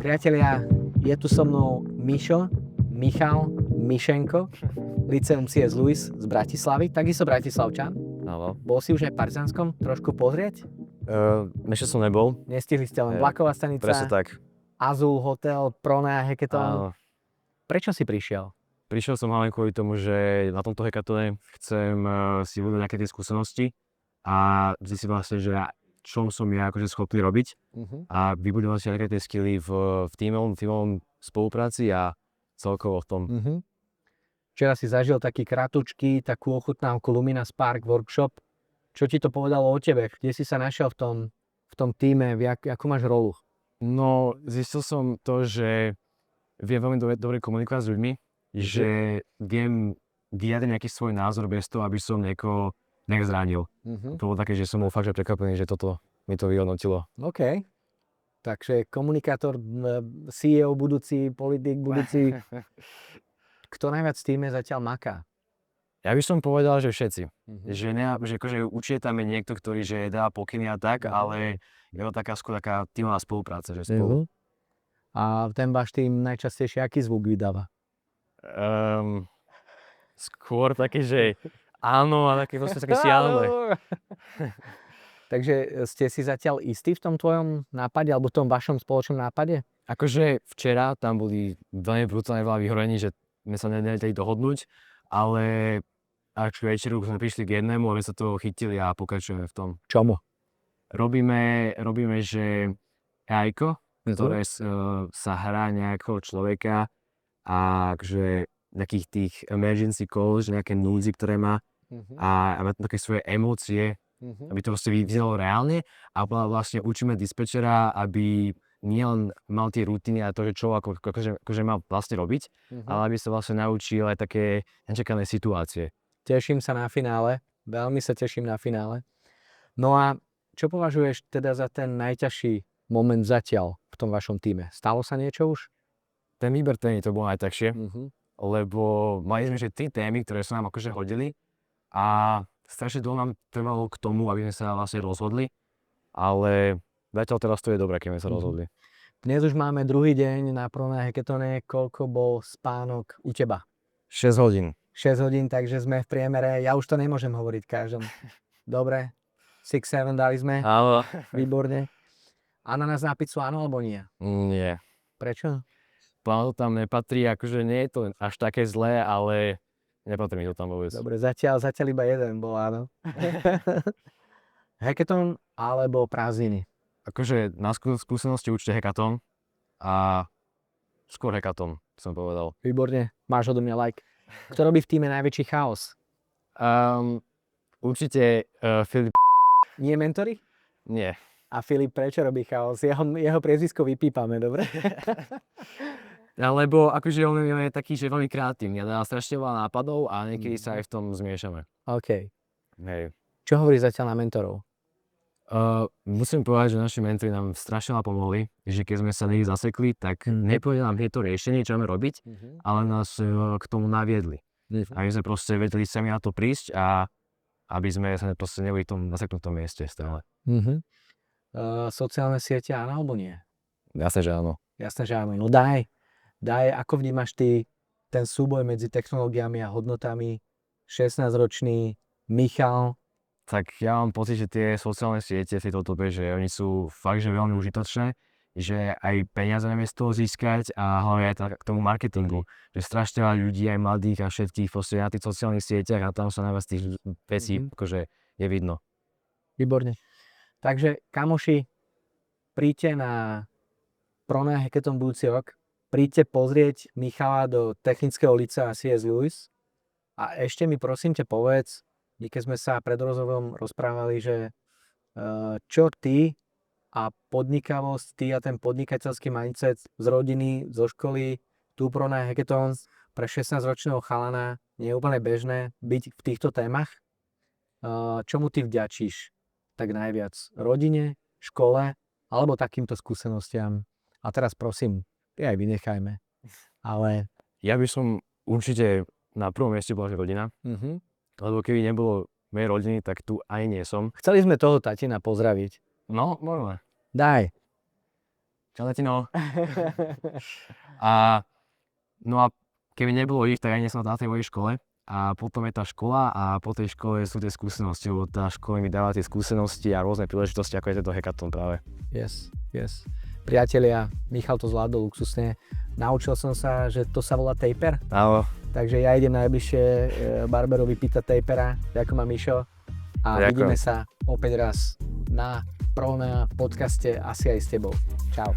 Priatelia, je tu so mnou Michal Mišenko, Lyceum C.S. Lewis z Bratislavy, takisto Bratislavčan. Áno. Bol si už aj v Partizánskom trošku pozrieť? Ešte som nebol. Nestihli ste len vlaková stanica, Presne tak. Azul Hotel, Pronea Hackathon. Áno. Prečo si prišiel? Prišiel som hlavne kvôli tomu, že na tomto hackathone chcem si uvedomiť nejaké tie skúsenosti a zistiť vlastne, že čo som ja akože schopný robiť a vybudovať si nejaké tie skilly v tímovom spolupráci a celkovo v tom. Včera si zažil taký kratučký, takú ochutnávku Lumina Spark workshop. Čo ti to povedalo o tebe? Kde si sa našiel v tom tíme? Akú máš rolu? No, zistil som to, že viem veľmi dobre komunikovať s ľuďmi, že viem vyjadriť nejaký svoj názor bez toho, aby som niekoho zranil. To bolo také, že som bol fakt že prekvapený, že toto mi to vyhodnotilo. OK. Takže komunikátor, CEO budúci, politik budúci. Kto najviac v tíme zatiaľ maká? Ja by som povedal, že všetci. Že akože určite tam je niekto, ktorý že dá pokyny a tak, ale je to skôr taká tímová spolupráca, že spolu. A ten váš tým najčastejšie aký zvuk vydáva? Skôr také, že áno, ale také šialené. Takže ste si zatiaľ istí v tom tvojom nápade, alebo v tom vašom spoločnom nápade? Akože včera tam boli veľmi brutálne veľa vyhorení, že sme sa nevedeli dohodnúť, ale až k večeru sme prišli k jednému a my sa toho chytili a pokračujeme v tom. Čomu? Robíme, že AI-ko, ktoré sa hrá nejakého človeka a že nejakých tých emergency calls, nejaké núdzy, ktoré má a má také svoje emócie, aby to vlastne vyznelo reálne a vlastne učíme dispečera, aby nielen mal tie rutiny a to, že čo akože mal vlastne robiť, ale aby sa vlastne naučil aj také nečakané situácie. Teším sa na finále, veľmi sa teším na finále. No a čo považuješ teda za ten najťažší moment zatiaľ v tom vašom týme? Stalo sa niečo už? Ten výber témy to bolo najťažšie, lebo mali sme že 3 témy, ktoré sa nám akože hodili a strašne dlho nám trvalo k tomu, aby sme sa vlastne rozhodli, ale zatiaľ teraz to je dobré, keď sme sa rozhodli. Dnes už máme druhý deň na Pronea Hackathone. Koľko bol spánok u teba? 6 hodín. 6 hodín, takže sme v priemere, ja už to nemôžem hovoriť každom. Dobre, 6-7 dali sme. Áno. Výborne. Ananás na pizzu áno alebo nie? Nie. Prečo? To tam nepatrí, akože nie je to až také zlé, ale nepatrí mi to tam vôbec. Dobre, zatiaľ iba jeden bol áno. Hackathon alebo prázdniny? Akože na skúsenosti určite hackathon a skôr hackathon, som povedal. Výborne, máš odo mňa like. Kto robí v týme najväčší chaos? Určite Filip. Nie mentory? Nie. A Filip prečo robí chaos? Jeho priezvisko vypípame, dobre? Lebo akože on je taký, že veľmi kreatívny a dá strašne veľa nápadov a niekedy sa aj v tom zmiešame. OK. Hej. Čo hovorí zatiaľ na mentorov? Musím povedať, že naši mentori nám strašne veľa pomohli, že keď sme sa niekde zasekli, tak nepovedali nám to riešenie, čo máme robiť, ale nás k tomu naviedli. A my sme proste vedeli sami na to prísť a aby sme sa proste neboli v tom zaseknutom mieste stále. Sociálne siete áno alebo nie? Jasné, že áno. Jasné, že áno. No daj, ako vnímaš ty ten súboj medzi technológiami a hodnotami? 16-ročný Michal. Tak ja mám pocit, že tie sociálne siete v tejto dobe, že oni sú fakt, že veľmi užitočné, že aj peniaze vieme z toho získať a hlavne aj k tomu marketingu. Že strašne veľa ľudí, aj mladých a všetkých proste na tých sociálnych sieťach a tam sa najviac tých vecí akože je vidno. Výborne. Takže kamoši, príďte na Pronea Hackathon budúci rok, príďte pozrieť Michala do Technického licea C.S. Lewis a ešte mi prosím ťa povedz, keď sme sa pred rozhovorom rozprávali, že čo ty a podnikavosť, ty a ten podnikateľský mindset z rodiny, zo školy, tu Pronea Hackathon pre 16-ročného chalana nie je úplne bežné byť v týchto témach. Čomu ty vďačíš tak najviac? Rodine, škole alebo takýmto skúsenostiam? A teraz prosím, aj vynechajme. Ale ja by som určite na prvom mieste bola rodina. Lebo keby nebolo mojej rodiny, tak tu aj nie som. Chceli sme toho tatina pozdraviť. No, môžeme. Daj. Čau, tatino. A no a keby nebolo ich, tak ja nie som na tej mojej škole. A potom je tá škola a po tej škole sú tie skúsenosti, lebo tá škola mi dáva tie skúsenosti a rôzne príležitosti, ako je tento hackathon práve. Yes. Priatelia, Michal to zvládol luxusne. Naučil som sa, že to sa volá taper. Áno. Takže ja idem najbližšie barberovi pýtať tapera. Ďakujem ma, Mišo. A Ďakujem. vidíme sa opäť raz na Pronea podcaste asi aj s tebou. Čau.